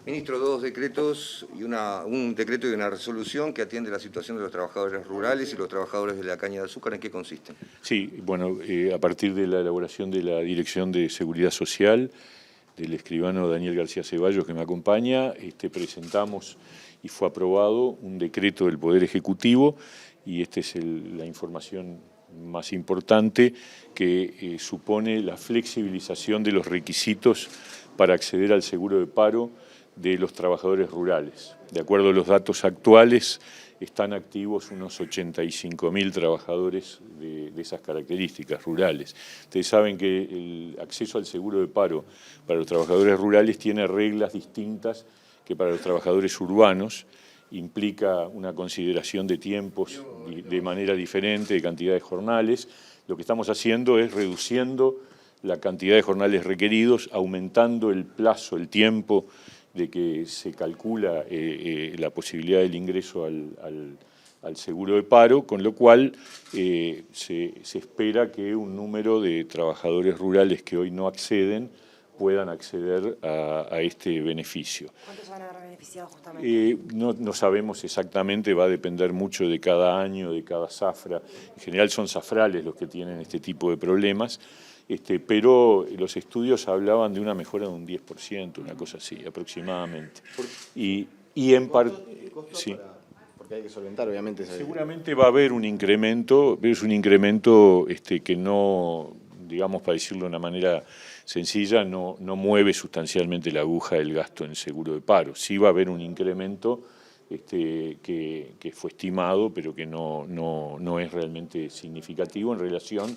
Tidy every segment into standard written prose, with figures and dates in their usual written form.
Ministro, dos decretos, un decreto y una resolución que atiende la situación de los trabajadores rurales y los trabajadores de la caña de azúcar. ¿En qué consisten? Sí, bueno, a partir de la elaboración de la Dirección de Seguridad Social, del escribano Daniel García Ceballos que me acompaña, presentamos y fue aprobado un decreto del Poder Ejecutivo, y esta es la información más importante, que supone la flexibilización de los requisitos para acceder al seguro de paro de los trabajadores rurales. De acuerdo a los datos actuales, están activos unos 85.000 trabajadores de esas características rurales. Ustedes saben que el acceso al seguro de paro para los trabajadores rurales tiene reglas distintas que para los trabajadores urbanos, implica una consideración de tiempos de manera diferente, de cantidad de jornales. Lo que estamos haciendo es reduciendo la cantidad de jornales requeridos, aumentando el plazo, el tiempo de que se calcula la posibilidad del ingreso al seguro de paro, con lo cual se espera que un número de trabajadores rurales que hoy no acceden puedan acceder a este beneficio. ¿Cuántos se van a ver beneficiados justamente? No sabemos exactamente, va a depender mucho de cada año, de cada zafra. En general son zafrales los que tienen este tipo de problemas, pero los estudios hablaban de una mejora de un 10%, una cosa así, aproximadamente. Y en parte... Sí. Porque hay que solventar, obviamente. Seguramente va a haber un incremento, pero es un incremento que no, digamos, para decirlo de una manera sencilla, no mueve sustancialmente la aguja del gasto en seguro de paro. Sí va a haber un incremento que fue estimado, pero que no es realmente significativo en relación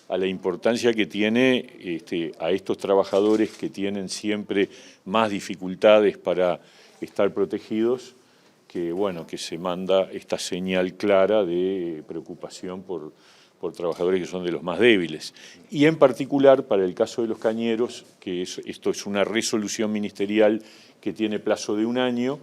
a la importancia que tiene a estos trabajadores que tienen siempre más dificultades para estar protegidos, que se manda esta señal clara de preocupación por trabajadores que son de los más débiles. Y en particular para el caso de los cañeros, que esto es una resolución ministerial que tiene plazo de un año,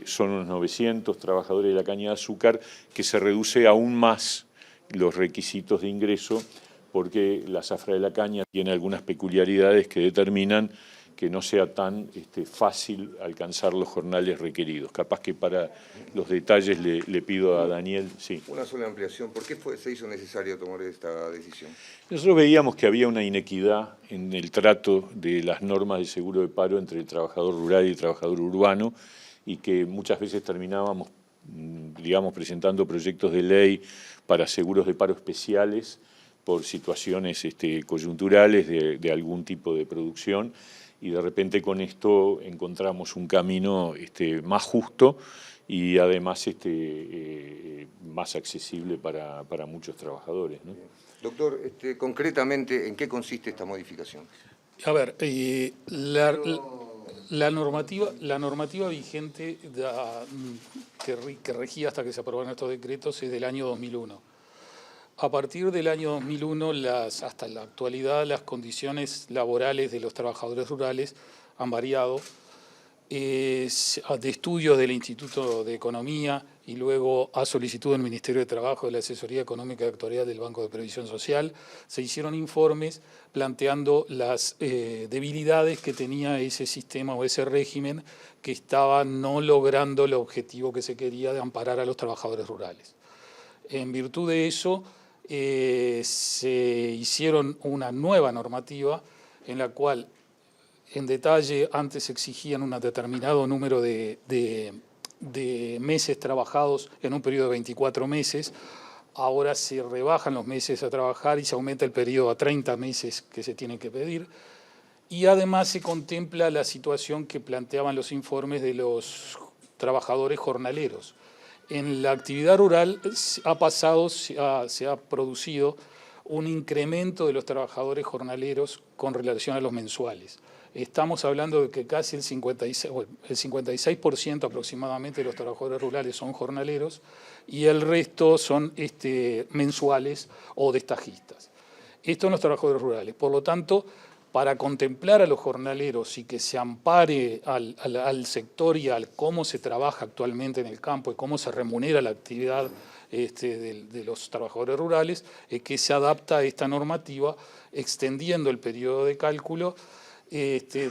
son unos 900 trabajadores de la caña de azúcar, que se reduce aún más los requisitos de ingreso, porque la zafra de la caña tiene algunas peculiaridades que determinan que no sea tan fácil alcanzar los jornales requeridos. Capaz que para los detalles le pido a Daniel. Sí. Una sola ampliación. ¿Por qué se hizo necesario tomar esta decisión? Nosotros veíamos que había una inequidad en el trato de las normas de seguro de paro entre el trabajador rural y el trabajador urbano, y que muchas veces terminábamos, digamos, presentando proyectos de ley para seguros de paro especiales por situaciones coyunturales de algún tipo de producción, y de repente con esto encontramos un camino más justo y además más accesible para muchos trabajadores, ¿no? Doctor, concretamente, ¿en qué consiste esta modificación? A ver, la normativa vigente que regía hasta que se aprobaron estos decretos es del año 2001. A partir del año 2001, hasta la actualidad, las condiciones laborales de los trabajadores rurales han variado. De estudios del Instituto de Economía y luego a solicitud del Ministerio de Trabajo, de la Asesoría Económica y Actuarial del Banco de Previsión Social, se hicieron informes planteando las debilidades que tenía ese sistema o ese régimen, que estaba no logrando el objetivo que se quería de amparar a los trabajadores rurales. En virtud de eso, se hicieron una nueva normativa en la cual, en detalle, antes exigían un determinado número de meses trabajados en un periodo de 24 meses, ahora se rebajan los meses a trabajar y se aumenta el periodo a 30 meses que se tienen que pedir, y además se contempla la situación que planteaban los informes de los trabajadores jornaleros. En la actividad rural se ha producido un incremento de los trabajadores jornaleros con relación a los mensuales. Estamos hablando de que casi el 56% aproximadamente de los trabajadores rurales son jornaleros y el resto son mensuales o destajistas. Esto en los trabajadores rurales. Por lo tanto, para contemplar a los jornaleros y que se ampare al sector y al cómo se trabaja actualmente en el campo y cómo se remunera la actividad de los trabajadores rurales, que se adapta a esta normativa extendiendo el periodo de cálculo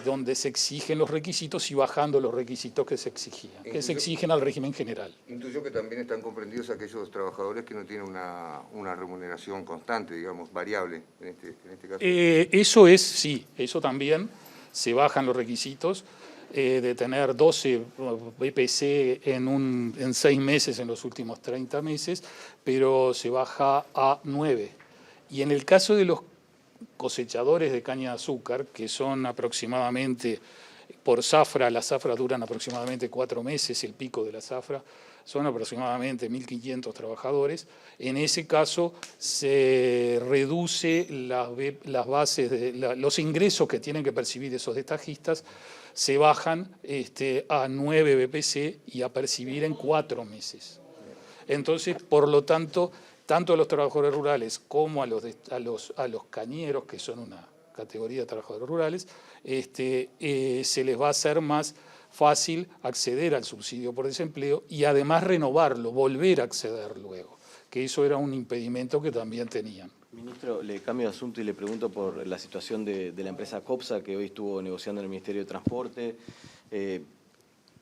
donde se exigen los requisitos y bajando los requisitos que se exigían, que se exigen al régimen general. Intuyo que también están comprendidos aquellos trabajadores que no tienen una remuneración constante, digamos, variable, en este caso. Eso es, sí, eso también, se bajan los requisitos. De tener 12 BPC en 6 meses en los últimos 30 meses, pero se baja a 9. Y en el caso de los cosechadores de caña de azúcar, que son aproximadamente, por zafra, las zafras duran aproximadamente 4 meses, el pico de la zafra, son aproximadamente 1.500 trabajadores. En ese caso se reduce las bases, los ingresos que tienen que percibir esos destajistas, se bajan a 9 BPC y a percibir en 4 meses. Entonces, por lo tanto, tanto a los trabajadores rurales como a los cañeros, que son una categoría de trabajadores rurales, se les va a hacer más fácil acceder al subsidio por desempleo y además renovarlo, volver a acceder luego, que eso era un impedimento que también tenían. Ministro, le cambio de asunto y le pregunto por la situación de la empresa COPSA, que hoy estuvo negociando en el Ministerio de Transporte.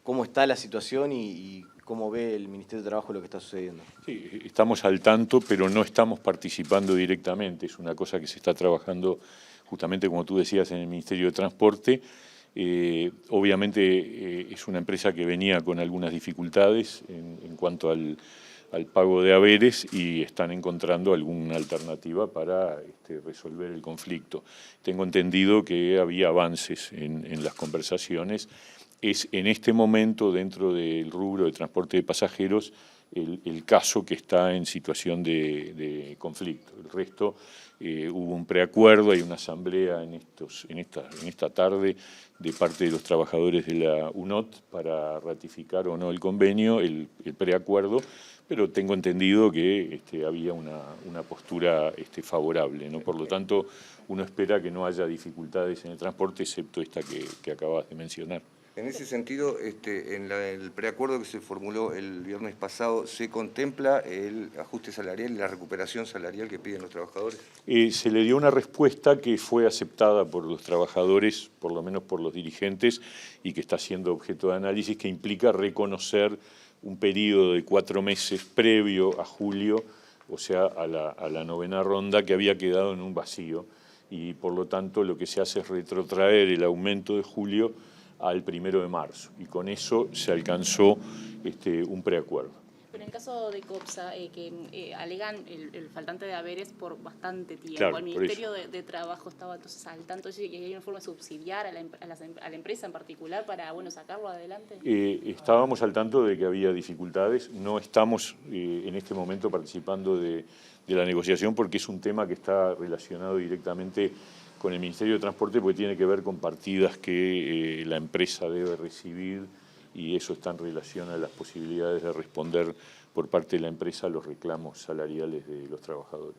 ¿Cómo está la situación y cómo ve el Ministerio de Trabajo lo que está sucediendo? Sí, estamos al tanto, pero no estamos participando directamente. Es una cosa que se está trabajando justamente, como tú decías, en el Ministerio de Transporte. Obviamente es una empresa que venía con algunas dificultades en cuanto al pago de haberes y están encontrando alguna alternativa para resolver el conflicto. Tengo entendido que había avances en las conversaciones. Es en este momento, dentro del rubro de transporte de pasajeros, el caso que está en situación de conflicto. El resto, hubo un preacuerdo, hay una asamblea en esta tarde de parte de los trabajadores de la UNOT para ratificar o no el convenio, el preacuerdo, pero tengo entendido que había una postura favorable, ¿no? Por lo tanto, uno espera que no haya dificultades en el transporte, excepto esta que acabas de mencionar. En ese sentido, en el preacuerdo que se formuló el viernes pasado, ¿se contempla el ajuste salarial y la recuperación salarial que piden los trabajadores? Se le dio una respuesta que fue aceptada por los trabajadores, por lo menos por los dirigentes, y que está siendo objeto de análisis, que implica reconocer un periodo de 4 meses previo a julio, o sea, a la 9ª ronda, que había quedado en un vacío. Y por lo tanto lo que se hace es retrotraer el aumento de julio al 1 de marzo, y con eso se alcanzó un preacuerdo. Pero en el caso de COPSA, que alegan el faltante de haberes por bastante tiempo, Claro, el Ministerio de Trabajo estaba entonces al tanto de eso, y hay una forma de subsidiar a la empresa en particular para sacarlo adelante. Estábamos al tanto de que había dificultades, no estamos en este momento participando de la negociación porque es un tema que está relacionado directamente con el Ministerio de Transporte, porque tiene que ver con partidas que la empresa debe recibir, y eso está en relación a las posibilidades de responder por parte de la empresa a los reclamos salariales de los trabajadores.